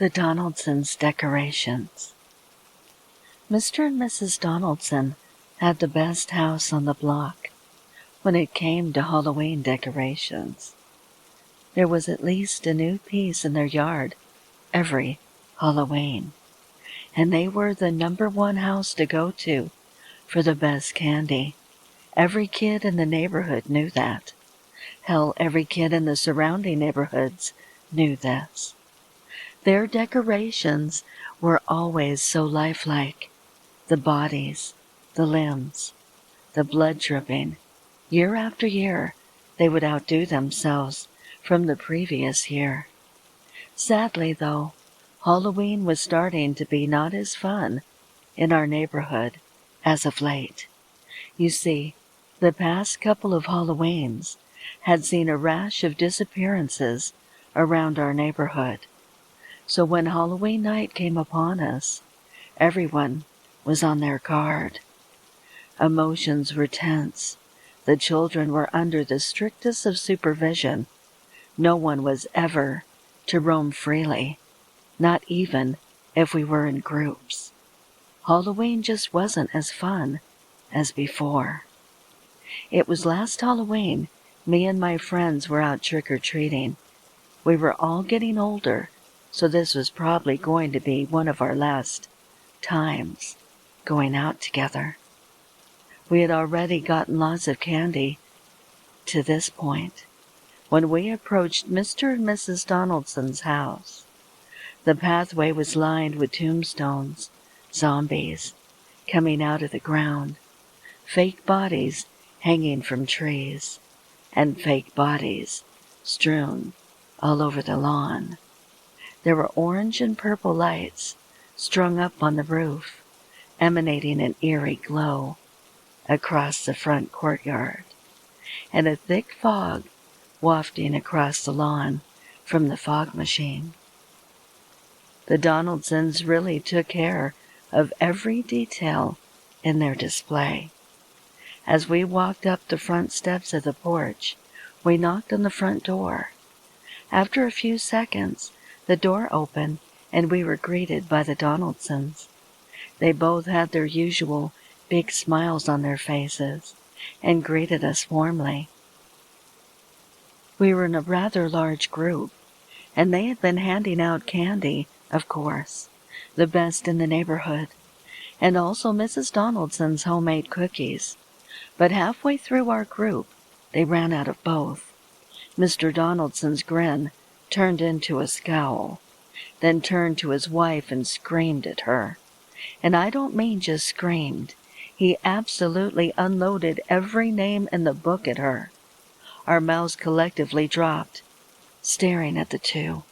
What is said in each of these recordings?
The Donaldson's decorations. Mr. and Mrs. Donaldson had the best house on the block when it came to Halloween decorations. There was at least a new piece in their yard every Halloween, and they were the #1 house to go to for the best candy. Every kid in the neighborhood knew that. Hell, every kid in the surrounding neighborhoods knew this. Their decorations were always so lifelike. The bodies, the limbs, the blood dripping. Year after year, they would outdo themselves from the previous year. Sadly, though, Halloween was starting to be not as fun in our neighborhood as of late. You see, the past couple of Halloweens had seen a rash of disappearances around our neighborhood. So when Halloween night came upon us, everyone was on their guard. Emotions were tense. The children were under the strictest of supervision. No one was ever to roam freely, not even if we were in groups. Halloween just wasn't as fun as before. It was last Halloween, me and my friends were out trick-or-treating. We were all getting older, so this was probably going to be one of our last times going out together. We had already gotten lots of candy to this point when we approached Mr. and Mrs. Donaldson's house. The pathway was lined with tombstones, zombies coming out of the ground, fake bodies hanging from trees, and fake bodies strewn all over the lawn. There were orange and purple lights strung up on the roof, emanating an eerie glow across the front courtyard, and a thick fog wafting across the lawn from the fog machine. The Donaldsons really took care of every detail in their display. As we walked up the front steps of the porch, we knocked on the front door. After a few seconds, the door opened and we were greeted by the Donaldsons. They both had their usual big smiles on their faces and greeted us warmly. We were in a rather large group, and they had been handing out candy, of course, the best in the neighborhood, and also Mrs. Donaldson's homemade cookies. But halfway through our group, they ran out of both. Mr. Donaldson's grin turned into a scowl, then turned to his wife and screamed at her. And I don't mean just screamed. He absolutely unloaded every name in the book at her. Our mouths collectively dropped, staring at the two.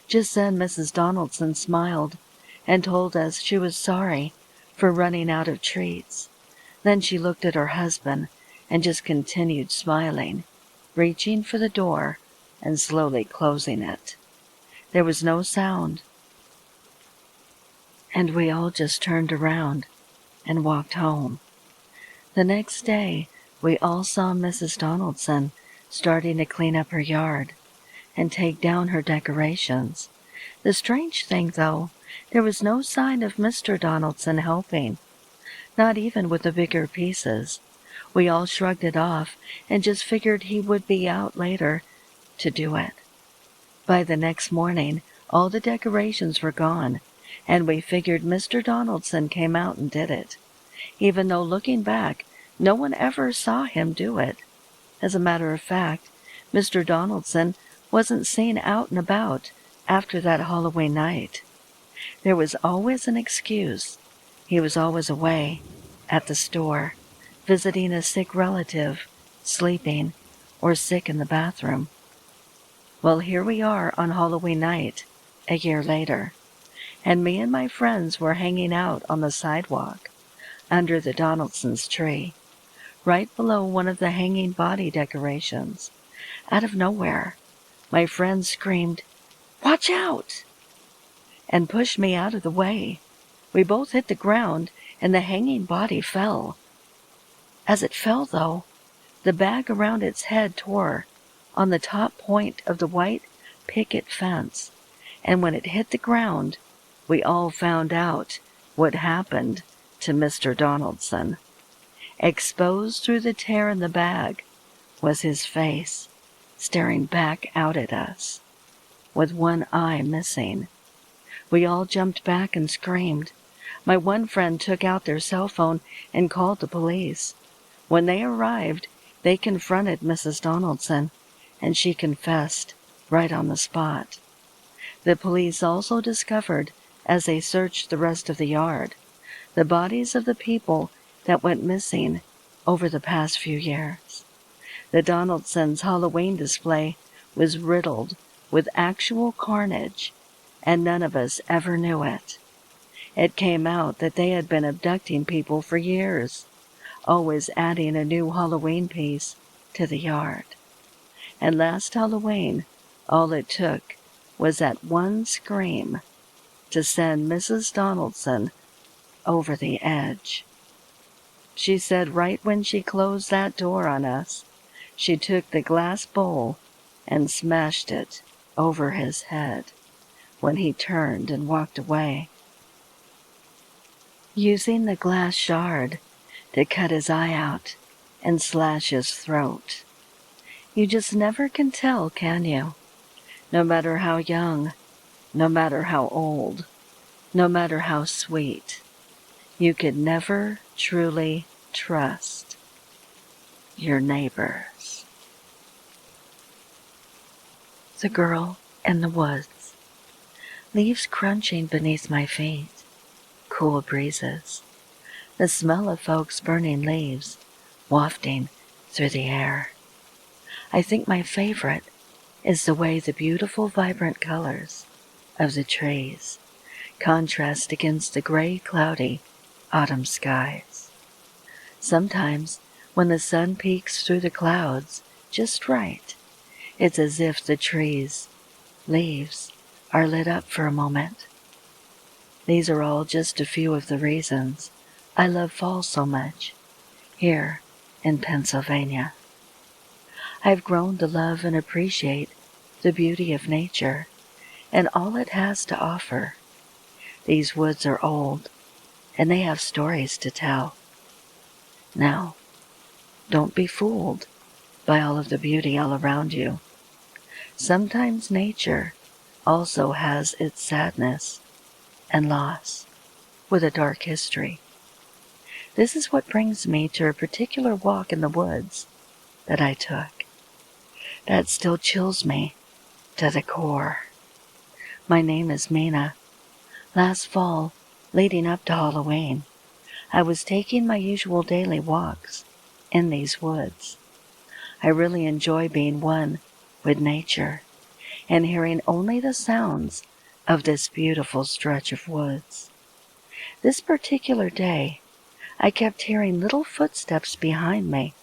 Just then Mrs. Donaldson smiled and told us she was sorry for running out of treats. Then she looked at her husband and just continued smiling, reaching for the door and slowly closing it. There was no sound, and we all just turned around and walked home. The next day, we all saw Mrs. Donaldson starting to clean up her yard and take down her decorations. The strange thing, though, there was no sign of Mr. Donaldson helping, not even with the bigger pieces. We all shrugged it off and just figured he would be out later to do it. By the next morning, all the decorations were gone, and we figured Mr. Donaldson came out and did it, even though looking back, no one ever saw him do it. As a matter of fact, Mr. Donaldson wasn't seen out and about after that Halloween night. There was always an excuse. He was always away, at the store, visiting a sick relative, sleeping, or sick in the bathroom. Well, here we are on Halloween night, a year later, and me and my friends were hanging out on the sidewalk under the Donaldson's tree, right below one of the hanging body decorations. Out of nowhere, my friend screamed, "Watch out!" and pushed me out of the way. We both hit the ground, and the hanging body fell. As it fell, though, the bag around its head tore on the top point of the white picket fence, and when it hit the ground, we all found out what happened to Mr. Donaldson. Exposed through the tear in the bag was his face, staring back out at us, with one eye missing. We all jumped back and screamed. My one friend took out their cell phone and called the police. When they arrived, they confronted Mrs. Donaldson, and she confessed right on the spot. The police also discovered, as they searched the rest of the yard, the bodies of the people that went missing over the past few years. The Donaldsons' Halloween display was riddled with actual carnage, and none of us ever knew it. It came out that they had been abducting people for years, always adding a new Halloween piece to the yard. And last Halloween, all it took was that one scream to send Mrs. Donaldson over the edge. She said right when she closed that door on us, she took the glass bowl and smashed it over his head when he turned and walked away, using the glass shard to cut his eye out and slash his throat. You just never can tell, can you? No matter how young, no matter how old, no matter how sweet, you could never truly trust your neighbors. The Girl in the Woods. Leaves crunching beneath my feet, cool breezes, the smell of folks burning leaves wafting through the air. I think my favorite is the way the beautiful vibrant colors of the trees contrast against the gray, cloudy autumn skies. Sometimes, when the sun peeks through the clouds just right, it's as if the trees' leaves are lit up for a moment. These are all just a few of the reasons I love fall so much here in Pennsylvania. I've grown to love and appreciate the beauty of nature and all it has to offer. These woods are old, and they have stories to tell. Now, don't be fooled by all of the beauty all around you. Sometimes nature also has its sadness and loss with a dark history. This is what brings me to a particular walk in the woods that I took. That still chills me to the core. My name is Mina. Last fall, leading up to Halloween, I was taking my usual daily walks in these woods. I really enjoy being one with nature and hearing only the sounds of this beautiful stretch of woods. This particular day, I kept hearing little footsteps behind me.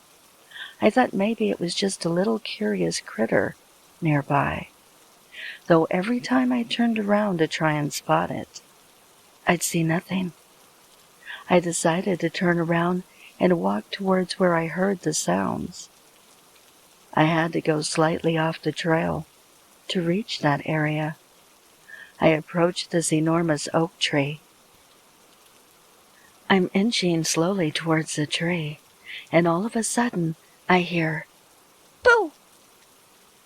I thought maybe it was just a little curious critter nearby, though every time I turned around to try and spot it, I'd see nothing. I decided to turn around and walk towards where I heard the sounds. I had to go slightly off the trail to reach that area. I approached this enormous oak tree. I'm inching slowly towards the tree, and all of a sudden, I hear, "Boo!"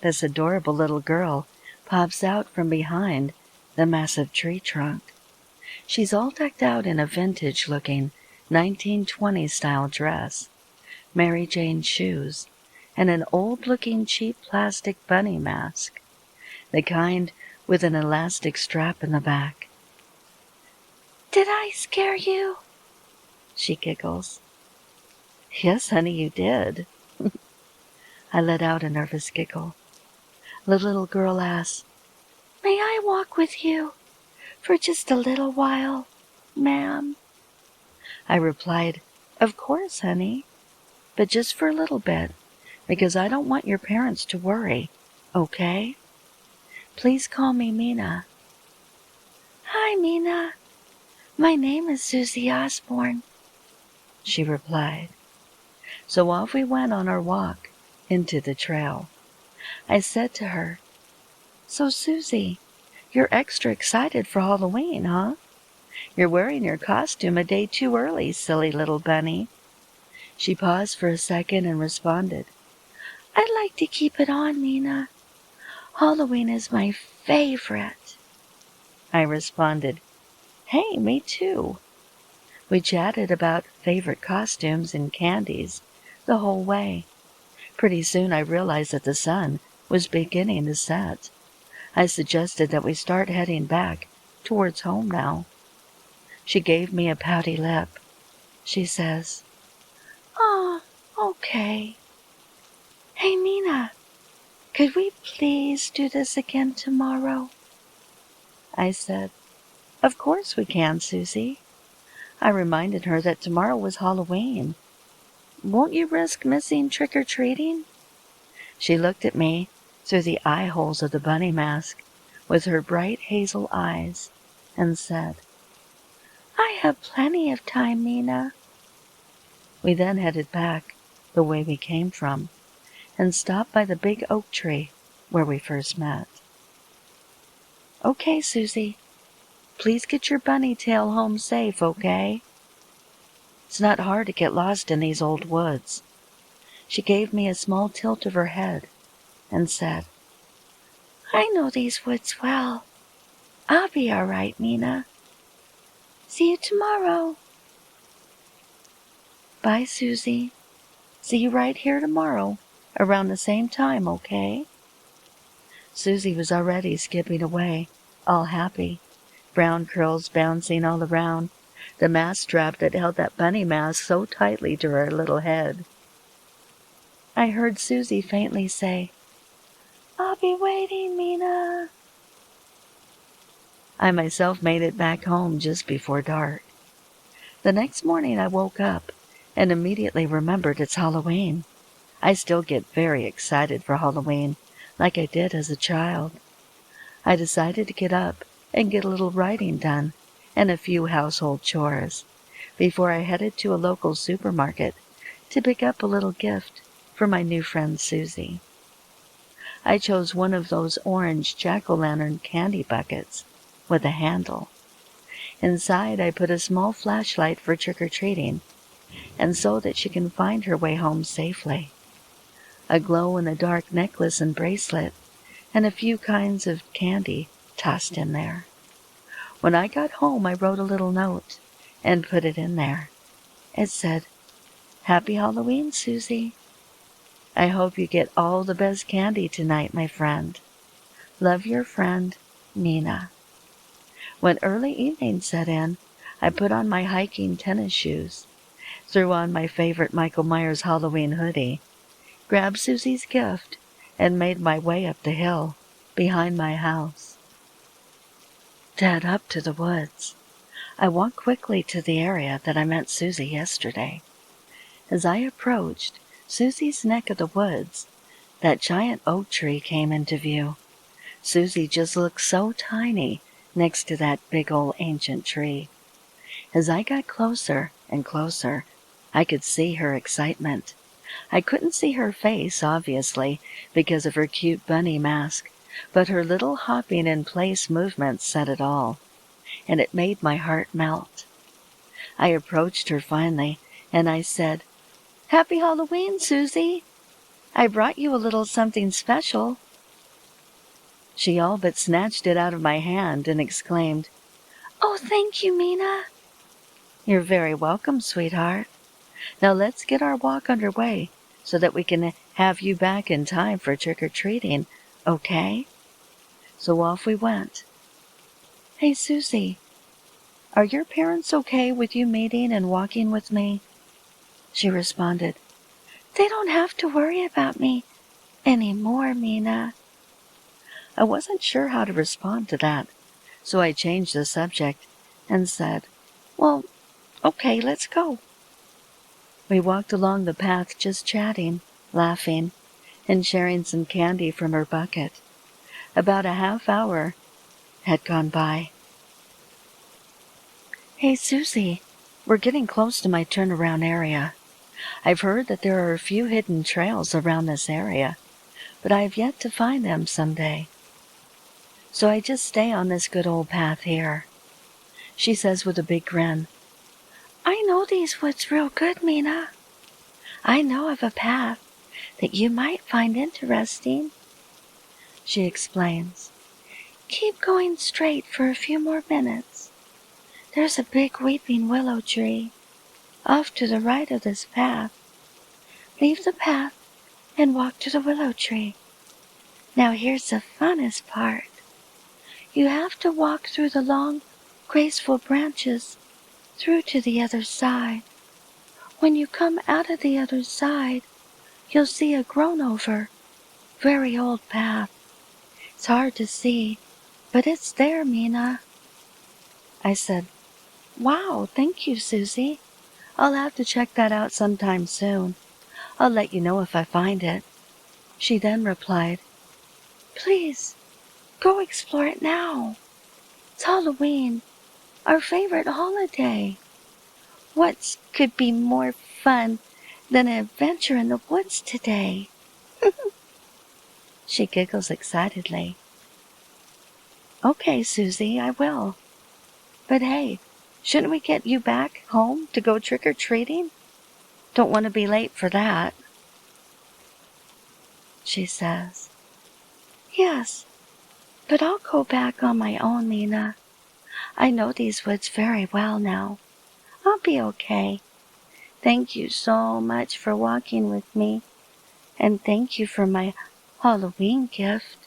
This adorable little girl pops out from behind the massive tree trunk. She's all decked out in a vintage-looking 1920s-style dress, Mary Jane shoes, and an old-looking cheap plastic bunny mask, the kind with an elastic strap in the back. "Did I scare you?" she giggles. "Yes, honey, you did." I let out a nervous giggle. The little girl asks, "May I walk with you for just a little while, ma'am?" I replied, "Of course, honey, but just for a little bit, because I don't want your parents to worry, okay? Please call me Mina." "Hi, Mina. My name is Susie Osborne," she replied. So off we went on our walk into the trail. I said to her, "So, Susie, You're extra excited for Halloween, huh? You're wearing your costume a day too early, silly little bunny." She paused for a second and responded, "I'd like to keep it on, Mina. Halloween is my favorite." I responded, "Hey, me too." We chatted about favorite costumes and candies the whole way. Pretty soon I realized that the sun was beginning to set. I suggested that we start heading back towards home now. She gave me a pouty lip. She says, "Oh, okay. Hey, Mina, could we please do this again tomorrow?" I said, "Of course we can, Susie." I reminded her that tomorrow was Halloween. "Won't you risk missing trick-or-treating?" She looked at me through the eye holes of the bunny mask with her bright hazel eyes and said, "I have plenty of time, Mina." We then headed back the way we came from and stopped by the big oak tree where we first met. "Okay, Susie, please get your bunny tail home safe, okay? It's not hard to get lost in these old woods." She gave me a small tilt of her head and said, "I know these woods well. I'll be all right, Mina. See you tomorrow." "Bye, Susie. See you right here tomorrow around the same time, okay?" Susie was already skipping away, all happy, brown curls bouncing all around, the mask strap that held that bunny mask so tightly to her little head. I heard Susie faintly say, "I'll be waiting, Mina." I myself made it back home just before dark. The next morning I woke up and immediately remembered it's Halloween. I still get very excited for Halloween, like I did as a child. I decided to get up and get a little writing done and a few household chores before I headed to a local supermarket to pick up a little gift for my new friend Susie. I chose one of those orange jack-o'-lantern candy buckets with a handle. Inside I put a small flashlight for trick-or-treating and so that she can find her way home safely. A glow-in-the-dark necklace and bracelet and a few kinds of candy tossed in there. When I got home, I wrote a little note and put it in there. It said, "Happy Halloween, Susie. I hope you get all the best candy tonight, my friend. Love your friend, Mina." When early evening set in, I put on my hiking tennis shoes, threw on my favorite Michael Myers Halloween hoodie, grabbed Susie's gift, and made my way up the hill behind my house. To head up to the woods, I walked quickly to the area that I met Susie yesterday. As I approached Susie's neck of the woods, that giant oak tree came into view. Susie just looked so tiny next to that big old ancient tree. As I got closer and closer, I could see her excitement. I couldn't see her face, obviously, because of her cute bunny mask, but her little hopping in place movements said it all, and it made my heart melt. I approached her finally, and I said, "Happy Halloween, Susie. I brought you a little something special." She all but snatched it out of my hand and exclaimed, "Oh, thank you, Mina." "You're very welcome, sweetheart. Now let's get our walk underway so that we can have you back in time for trick-or-treating, okay?" So off we went. "Hey, Susie, are your parents okay with you meeting and walking with me?" She responded, "They don't have to worry about me anymore, Mina." I wasn't sure how to respond to that, so I changed the subject and said, "Well, okay, let's go." We walked along the path just chatting, laughing, and sharing some candy from her bucket. About a half hour had gone by. "Hey, Susie, we're getting close to my turnaround area. I've heard that there are a few hidden trails around this area, but I have yet to find them someday." so I just stay on this good old path here. She says with a big grin, I know these woods real good, Mina. I know of a path that you might find interesting. She explains, keep going straight for a few more minutes. There's a big weeping willow tree off to the right of this path. Leave the path and walk to the willow tree. Now here's the funnest part. You have to walk through the long, graceful branches through to the other side. When you come out of the other side, you'll see a grown-over, very old path. It's hard to see, but it's there, Mina. I said, wow, thank you, Susie. I'll have to check that out sometime soon. I'll let you know if I find it. She then replied, please, go explore it now. It's Halloween, our favorite holiday. What could be more fun than an adventure in the woods today? She giggles excitedly. Okay, Susie, I will. But hey, shouldn't we get you back home to go trick-or-treating? Don't want to be late for that. She says, yes, but I'll go back on my own, Mina. I know these woods very well now. I'll be okay. Thank you so much for walking with me, and thank you for my Halloween gift.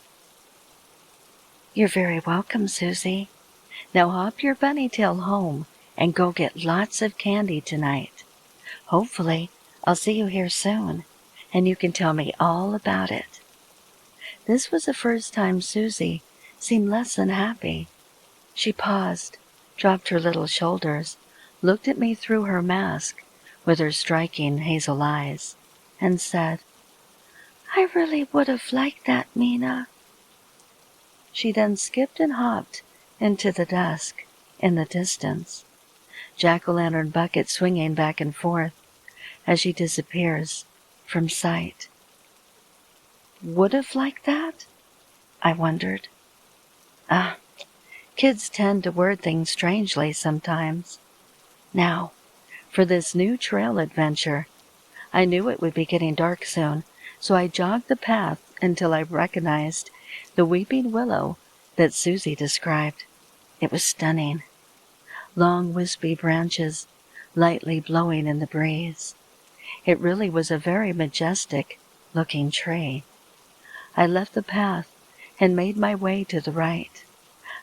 You're very welcome, Susie. Now hop your bunny tail home and go get lots of candy tonight. Hopefully, I'll see you here soon, and you can tell me all about it. This was the first time Susie seemed less than happy. She paused, dropped her little shoulders, looked at me through her mask with her striking hazel eyes, and said, I really would have liked that, Mina. She then skipped and hopped into the dusk in the distance, jack-o'-lantern bucket swinging back and forth as she disappears from sight. Would have liked that? I wondered. Kids tend to word things strangely sometimes. Now, for this new trail adventure, I knew it would be getting dark soon, so I jogged the path until I recognized the weeping willow that Susie described. It was stunning. Long, wispy branches, lightly blowing in the breeze. It really was a very majestic-looking tree. I left the path and made my way to the right.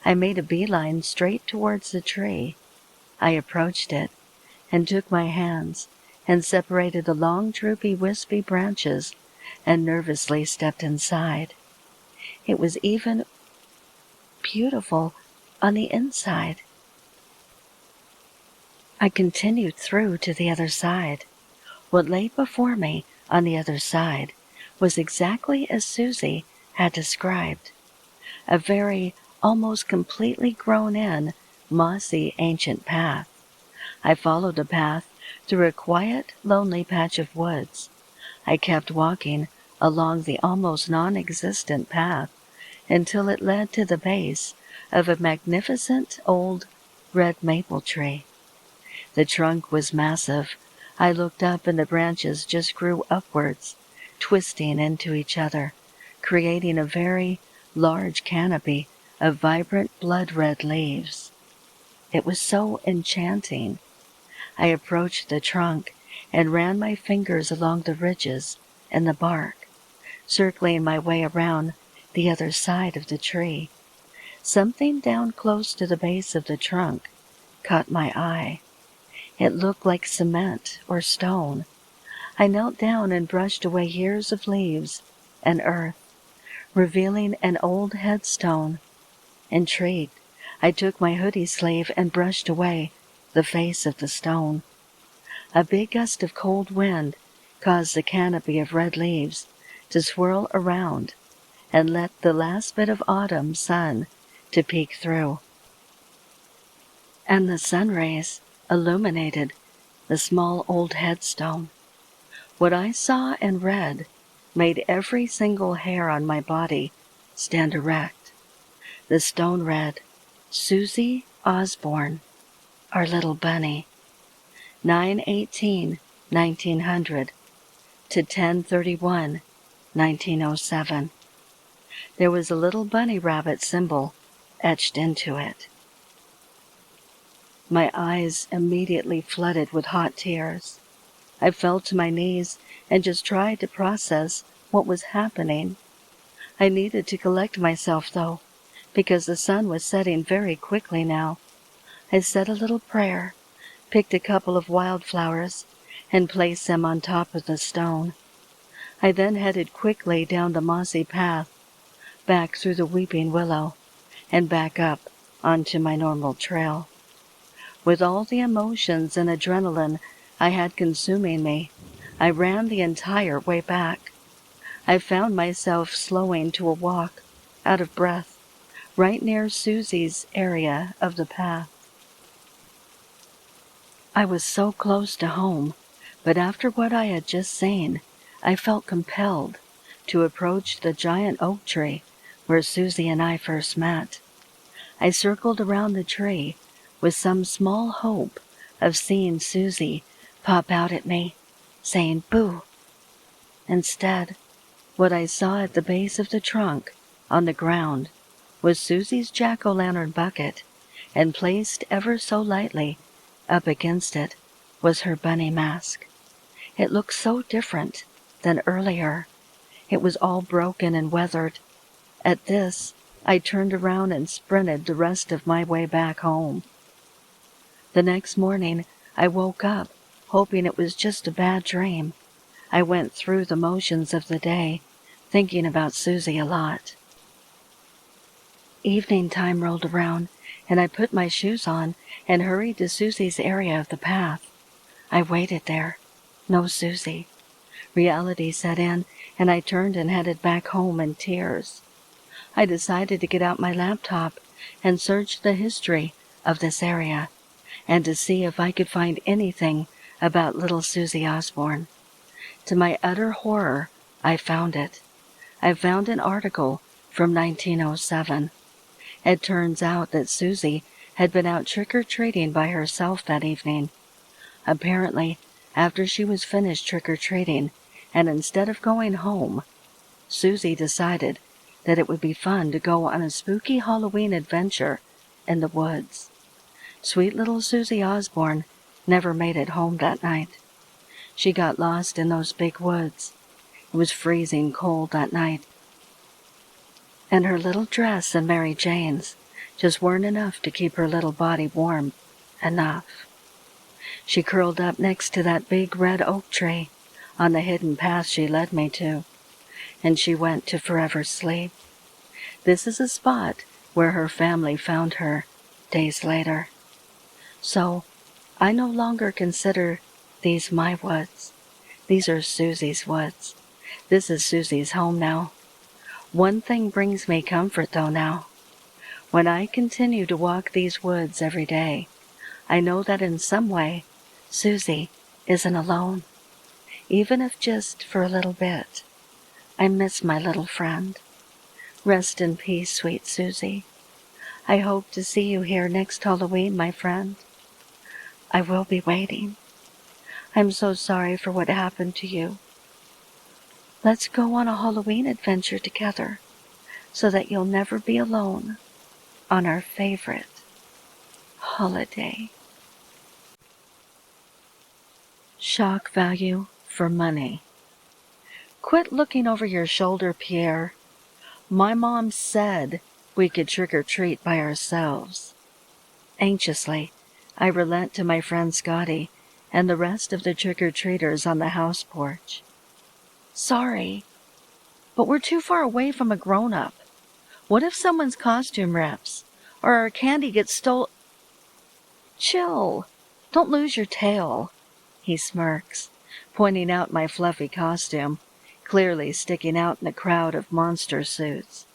I made a beeline straight towards the tree. I approached it and took my hands and separated the long, droopy, wispy branches and nervously stepped inside. It was even beautiful on the inside. I continued through to the other side. What lay before me on the other side was exactly as Susie had described. A very, almost completely grown-in, mossy, ancient path. I followed the path through a quiet, lonely patch of woods. I kept walking along the almost non-existent path until it led to the base of a magnificent old red maple tree. The trunk was massive. I looked up and the branches just grew upwards, twisting into each other, creating a very large canopy of vibrant blood-red leaves. It was so enchanting. I approached the trunk and ran my fingers along the ridges and the bark, circling my way around the other side of the tree. Something down close to the base of the trunk caught my eye. It looked like cement or stone. I knelt down and brushed away years of leaves and earth, revealing an old headstone. Intrigued, I took my hoodie sleeve and brushed away the face of the stone. A big gust of cold wind caused the canopy of red leaves to swirl around and let the last bit of autumn sun to peek through. And the sun rays illuminated the small old headstone. What I saw and read made every single hair on my body stand erect. The stone read, Susie Osborne, our little bunny, 9/18/1900 to 10/31/1907. There was a little bunny rabbit symbol etched into it. My eyes immediately flooded with hot tears. I fell to my knees and just tried to process what was happening. I needed to collect myself, though, because the sun was setting very quickly now. I said a little prayer, picked a couple of wildflowers, and placed them on top of the stone. I then headed quickly down the mossy path, back through the weeping willow, and back up onto my normal trail. With all the emotions and adrenaline I had consuming me, I ran the entire way back. I found myself slowing to a walk, out of breath, right near Susie's area of the path. I was so close to home, but after what I had just seen, I felt compelled to approach the giant oak tree where Susie and I first met. I circled around the tree with some small hope of seeing Susie pop out at me, saying boo. Instead, what I saw at the base of the trunk, on the ground, was Susie's jack-o'-lantern bucket, and placed ever so lightly up against it was her bunny mask. It looked so different than earlier. It was all broken and weathered. At this, I turned around and sprinted the rest of my way back home. The next morning, I woke up, hoping it was just a bad dream. I went through the motions of the day, thinking about Susie a lot. Evening time rolled around, and I put my shoes on and hurried to Susie's area of the path. I waited there. No Susie. Reality set in, and I turned and headed back home in tears. I decided to get out my laptop and search the history of this area, and to see if I could find anything about little Susie Osborne. To my utter horror, I found it. I found an article from 1907. It turns out that Susie had been out trick-or-treating by herself that evening. Apparently, after she was finished trick-or-treating, and instead of going home, Susie decided that it would be fun to go on a spooky Halloween adventure in the woods. Sweet little Susie Osborne never made it home that night. She got lost in those big woods. It was freezing cold that night, and her little dress and Mary Jane's just weren't enough to keep her little body warm enough. She curled up next to that big red oak tree on the hidden path she led me to, and she went to forever sleep. This is a spot where her family found her days later. So, I no longer consider these my woods. These are Susie's woods. This is Susie's home now. One thing brings me comfort, though, now. When I continue to walk these woods every day, I know that in some way, Susie isn't alone, even if just for a little bit. I miss my little friend. Rest in peace, sweet Susie. I hope to see you here next Halloween, my friend. I will be waiting. I'm so sorry for what happened to you. Let's go on a Halloween adventure together, so that you'll never be alone on our favorite holiday. Shock value for money. Quit looking over your shoulder, Pierre. My mom said we could trick-or-treat by ourselves. Anxiously, I relent to my friend Scotty and the rest of the trick-or-treaters on the house porch. Sorry, but we're too far away from a grown-up. What if someone's costume rips, or our candy gets stole? Chill. Don't lose your tail, he smirks, pointing out my fluffy costume, clearly sticking out in the crowd of monster suits.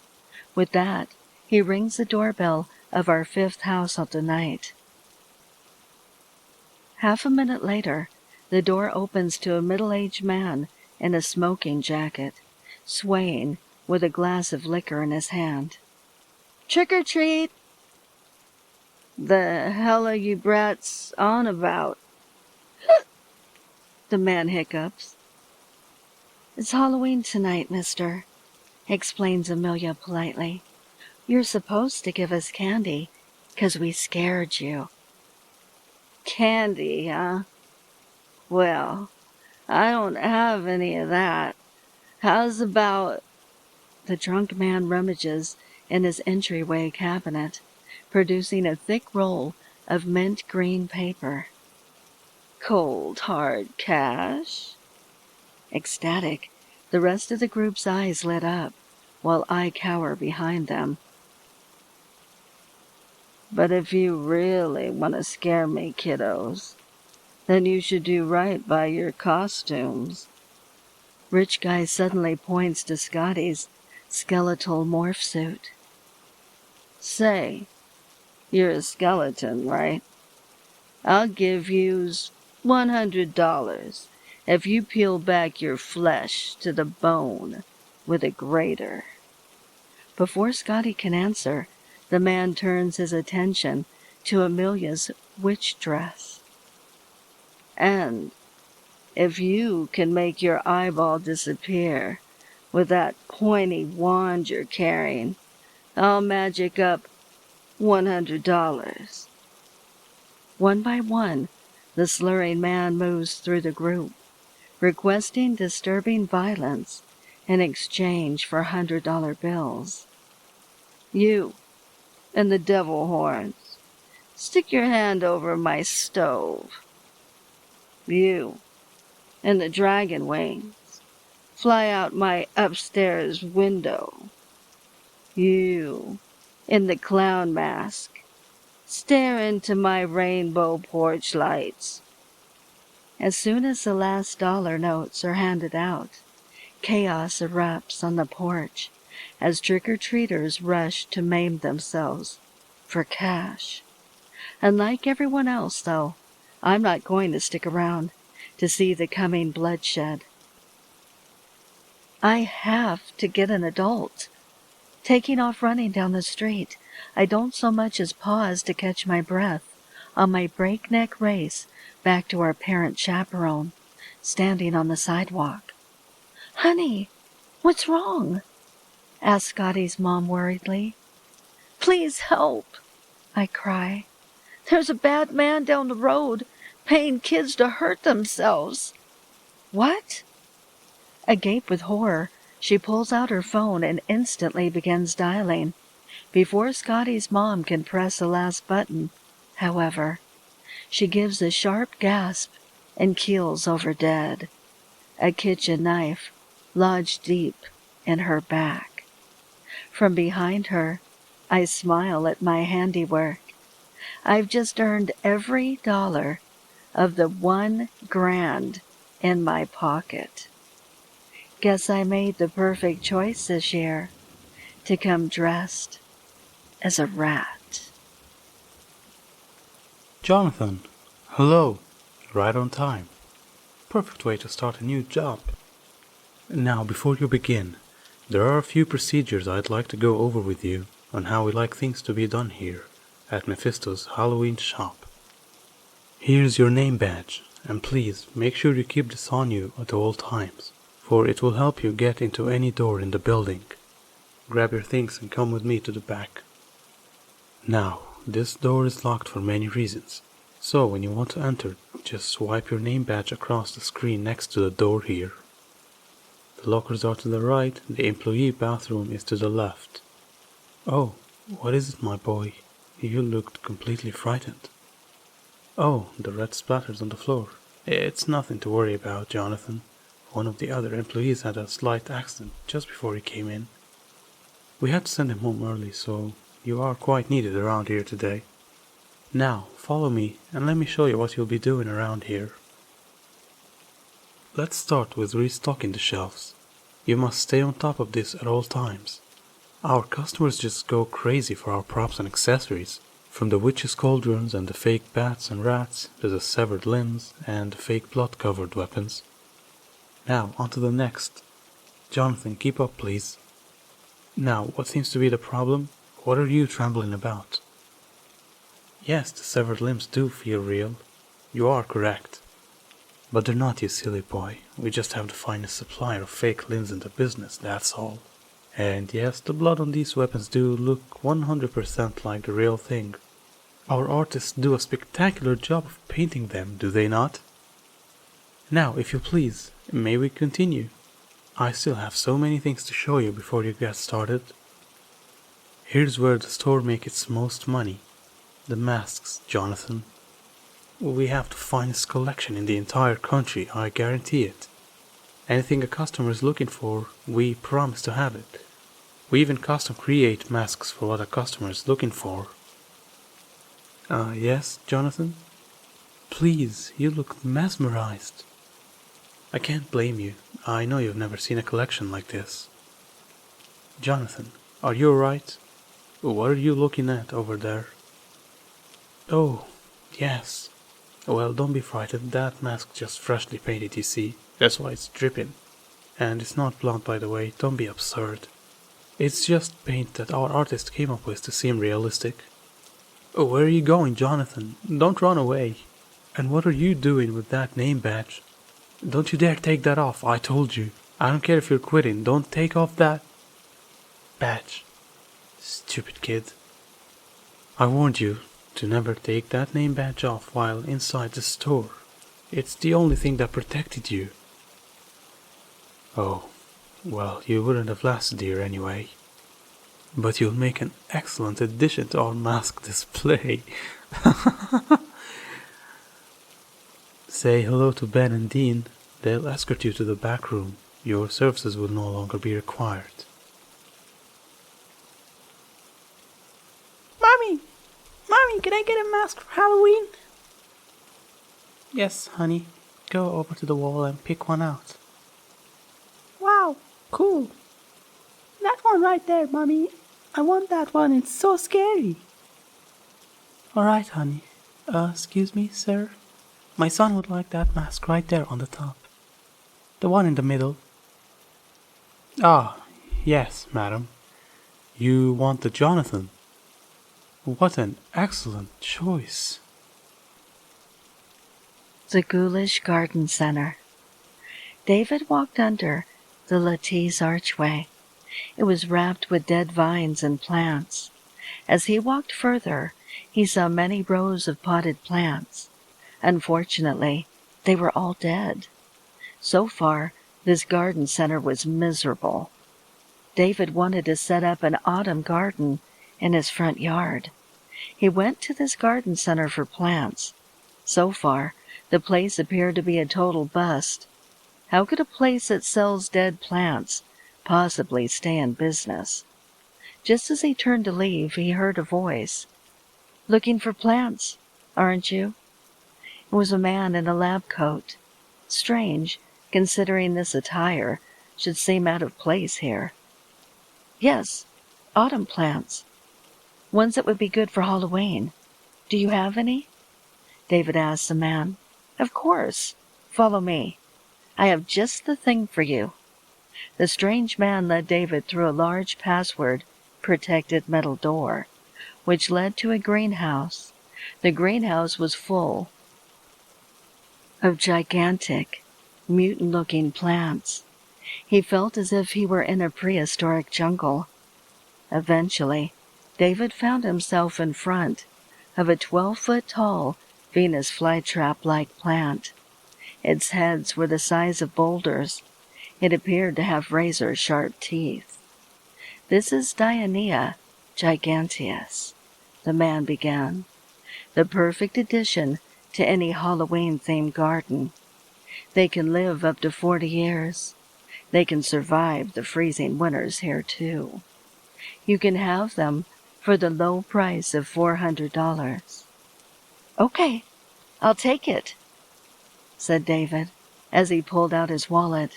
With that, he rings the doorbell of our 5th house of the night. Half a minute later, the door opens to a middle-aged man in a smoking jacket, swaying with a glass of liquor in his hand. Trick or treat! The hell are you brats on about? The man hiccups. It's Halloween tonight, mister, explains Amelia politely. You're supposed to give us candy, 'cause we scared you. Candy, huh? Well, I don't have any of that. How's about... The drunk man rummages in his entryway cabinet, producing a thick roll of mint green paper. Cold, hard cash? Ecstatic, the rest of the group's eyes lit up, while I cower behind them. But if you really want to scare me, kiddos, then you should do right by your costumes. Rich Guy suddenly points to Scotty's skeletal morph suit. Say, you're a skeleton, right? I'll give yous $100 if you peel back your flesh to the bone with a grater. Before Scotty can answer, the man turns his attention to Amelia's witch dress. And if you can make your eyeball disappear with that pointy wand you're carrying, I'll magic up $100. One by one, the slurring man moves through the group, requesting disturbing violence in exchange for $100 bills. You and the devil horns, stick your hand over my stove. You and the dragon wings, fly out my upstairs window. You in the clown mask, stare into my rainbow porch lights. As soon as the last dollar notes are handed out, chaos erupts on the porch as trick-or-treaters rush to maim themselves for cash. Unlike everyone else, though, I'm not going to stick around to see the coming bloodshed. I have to get an adult. Taking off running down the street, I don't so much as pause to catch my breath on my breakneck race back to our parent chaperone, standing on the sidewalk. Honey, what's wrong? Asks Scotty's mom worriedly. Please help, I cry. There's a bad man down the road paying kids to hurt themselves. What? Agape with horror, she pulls out her phone and instantly begins dialing. Before Scotty's mom can press the last button, however, she gives a sharp gasp and keels over dead, a kitchen knife lodged deep in her back. From behind her, I smile at my handiwork. I've just earned every dollar of the $1,000 in my pocket. Guess I made the perfect choice this year to come dressed as a rat. Jonathan, hello. Right on time. Perfect way to start a new job. Now, before you begin, there are a few procedures I'd like to go over with you on how we like things to be done here at Mephisto's Halloween shop. Here's your name badge, and please make sure you keep this on you at all times, for it will help you get into any door in the building. Grab your things and come with me to the back. Now, this door is locked for many reasons, so when you want to enter, just swipe your name badge across the screen next to the door here. The lockers are to the right, the employee bathroom is to the left. Oh, what is it, my boy? You looked completely frightened. Oh, the red splatters on the floor. It's nothing to worry about, Jonathan. One of the other employees had a slight accident just before he came in. We had to send him home early, so you are quite needed around here today. Now, follow me and let me show you what you'll be doing around here. Let's start with restocking the shelves. You must stay on top of this at all times. Our customers just go crazy for our props and accessories, from the witches' cauldrons and the fake bats and rats to the severed limbs and the fake blood-covered weapons. Now, on to the next. Jonathan, keep up, please. Now, what seems to be the problem? What are you trembling about? Yes, the severed limbs do feel real. You are correct. But they're not, you silly boy. We just have the finest supplier of fake limbs in the business, that's all. And yes, the blood on these weapons do look 100% like the real thing. Our artists do a spectacular job of painting them, do they not? Now, if you please, may we continue? I still have so many things to show you before you get started. Here's where the store makes its most money. The masks, Jonathan. We have the finest collection in the entire country, I guarantee it. Anything a customer is looking for, we promise to have it. We even custom create masks for what a customer is looking for. Yes, Jonathan? Please, you look mesmerized. I can't blame you. I know you've never seen a collection like this. Jonathan, are you alright? What are you looking at over there? Oh, yes. Well, don't be frightened. That mask just freshly painted, you see. That's why it's dripping. And it's not blonde, by the way. Don't be absurd. It's just paint that our artist came up with to seem realistic. Oh, where are you going, Jonathan? Don't run away. And what are you doing with that name badge? Don't you dare take that off, I told you. I don't care if you're quitting. Don't take off that badge. Stupid kid. I warned you to never take that name badge off while inside the store. It's the only thing that protected you. Oh, well, you wouldn't have lasted here anyway. But you'll make an excellent addition to our mask display. Say hello to Ben and Dean. They'll escort you to the back room. Your services will no longer be required. Mommy, can I get a mask for Halloween? Yes, honey. Go over to the wall and pick one out. Wow, cool. That one right there, Mommy. I want that one. It's so scary. Alright, honey. Excuse me, sir? My son would like that mask right there on the top. The one in the middle. Ah, yes, madam. You want the Jonathan? What an excellent choice. The Ghoulish Garden Center. David walked under the lattice archway. It was wrapped with dead vines and plants. As he walked further, he saw many rows of potted plants. Unfortunately, they were all dead. So far, this garden center was miserable. David wanted to set up an autumn garden in his front yard. He went to this garden center for plants. So far, the place appeared to be a total bust. How could a place that sells dead plants possibly stay in business? Just as he turned to leave, he heard a voice. "Looking for plants, aren't you?" It was a man in a lab coat. Strange, considering this attire should seem out of place here. "Yes, autumn plants. Ones that would be good for Halloween. Do you have any?" David asked the man. "Of course. Follow me. I have just the thing for you." The strange man led David through a large password-protected metal door, which led to a greenhouse. The greenhouse was full of gigantic, mutant-looking plants. He felt as if he were in a prehistoric jungle. Eventually, David found himself in front of a 12-foot-tall Venus flytrap-like plant. Its heads were the size of boulders. It appeared to have razor-sharp teeth. "This is Diania giganteus," the man began. "The perfect addition to any Halloween-themed garden. They can live up to 40 years. They can survive the freezing winters here, too. You can have them for the low price of $400. "Okay, I'll take it," said David, as he pulled out his wallet.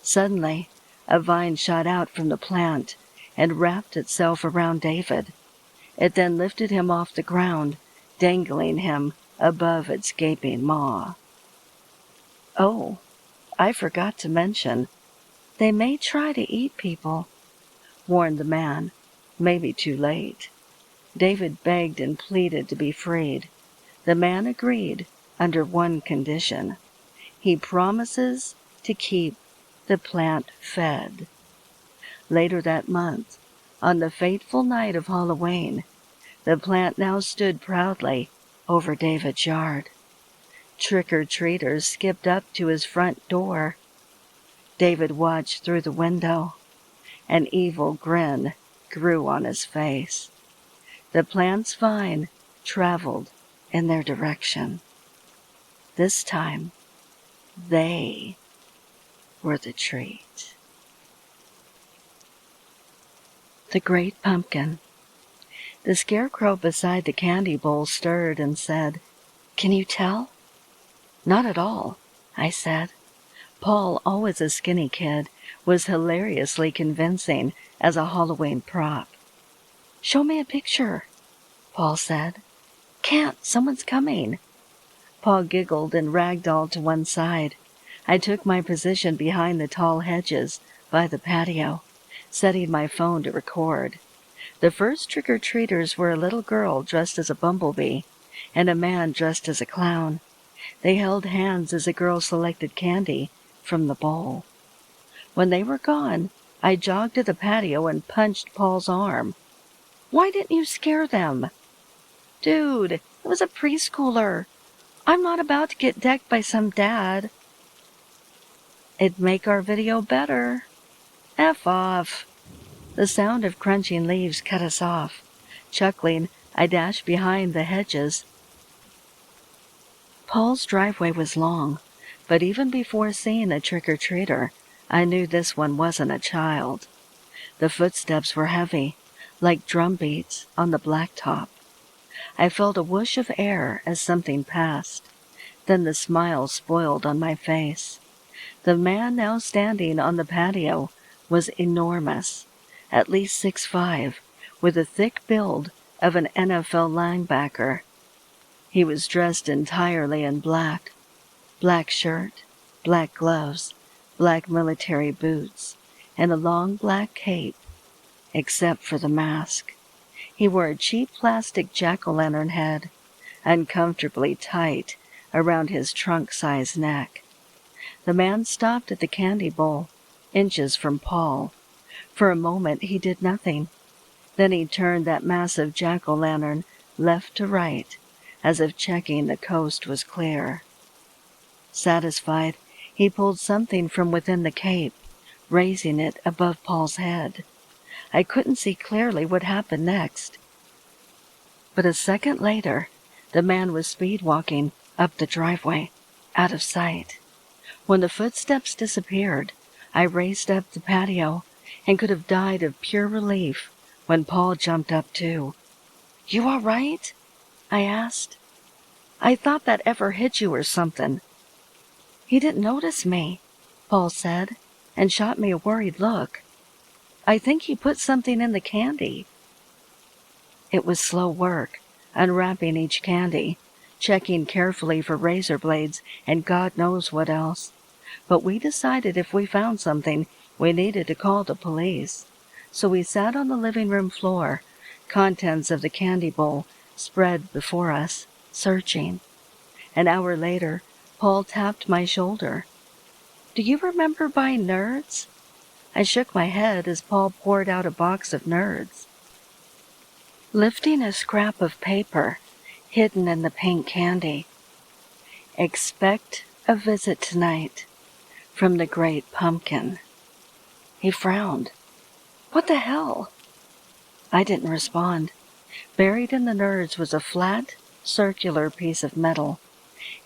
Suddenly, a vine shot out from the plant and wrapped itself around David. It then lifted him off the ground, dangling him above its gaping maw. "Oh, I forgot to mention, they may try to eat people," warned the man. maybe too late. David begged and pleaded to be freed. The man agreed under one condition. He promises to keep the plant fed. Later that month, on the fateful night of Halloween, the plant now stood proudly over David's yard. Trick-or-treaters skipped up to his front door. David watched through the window. An evil grin grew on his face. The plant's vine traveled in their direction. This time, they were the treat. The Great Pumpkin. The scarecrow beside the candy bowl stirred and said, "Can you tell?" "Not at all," I said. Paul, always a skinny kid, was hilariously convincing as a Halloween prop. "Show me a picture," Paul said. "Can't, someone's coming." Paul giggled and ragdolled to one side. I took my position behind the tall hedges by the patio, setting my phone to record. The first trick-or-treaters were a little girl dressed as a bumblebee and a man dressed as a clown. They held hands as the girl selected candy from the bowl. When they were gone, I jogged to the patio and punched Paul's arm. "Why didn't you scare them?" "Dude, it was a preschooler. I'm not about to get decked by some dad." "It'd make our video better." "F off." The sound of crunching leaves cut us off. Chuckling, I dashed behind the hedges. Paul's driveway was long, but even before seeing a trick-or-treater, I knew this one wasn't a child. The footsteps were heavy, like drum beats on the blacktop. I felt a whoosh of air as something passed. Then the smile spoiled on my face. The man now standing on the patio was enormous, at least 6'5", with a thick build of an NFL linebacker. He was dressed entirely in black. Black shirt, black gloves, black military boots, and a long black cape, except for the mask. He wore a cheap plastic jack-o'-lantern head, uncomfortably tight around his trunk-sized neck. The man stopped at the candy bowl, inches from Paul. For a moment he did nothing. Then he turned that massive jack-o'-lantern left to right, as if checking the coast was clear. Satisfied, he pulled something from within the cape, raising it above Paul's head. I couldn't see clearly what happened next. But a second later, the man was speed-walking up the driveway, out of sight. When the footsteps disappeared, I raced up the patio and could have died of pure relief when Paul jumped up too. "You all right?" I asked. "I thought that ever hit you or something." "He didn't notice me," Paul said, and shot me a worried look. "I think he put something in the candy." It was slow work, unwrapping each candy, checking carefully for razor blades and God knows what else. But we decided if we found something, we needed to call the police. So we sat on the living room floor, contents of the candy bowl spread before us, searching. An hour later, Paul tapped my shoulder. "Do you remember buying Nerds?" I shook my head as Paul poured out a box of Nerds. Lifting a scrap of paper hidden in the pink candy. "Expect a visit tonight from the Great Pumpkin." He frowned. "What the hell?" I didn't respond. Buried in the Nerds was a flat, circular piece of metal.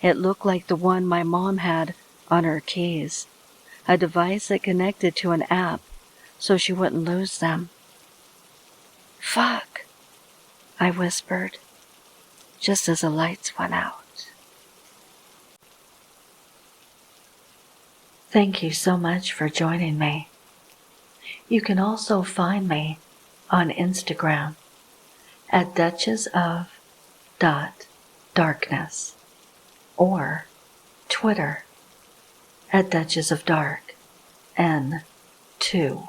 It looked like the one my mom had on her keys, a device that connected to an app so she wouldn't lose them. "Fuck," I whispered, just as the lights went out. Thank you so much for joining me. You can also find me on Instagram at duchessof.darkness or Twitter at duchessofdark N2.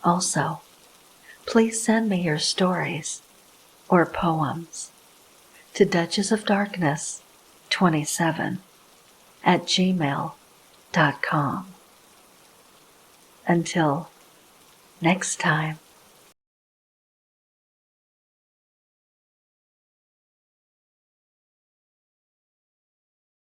Also, Please send me your stories or poems to duchessofdarkness27@gmail.com. Until next time.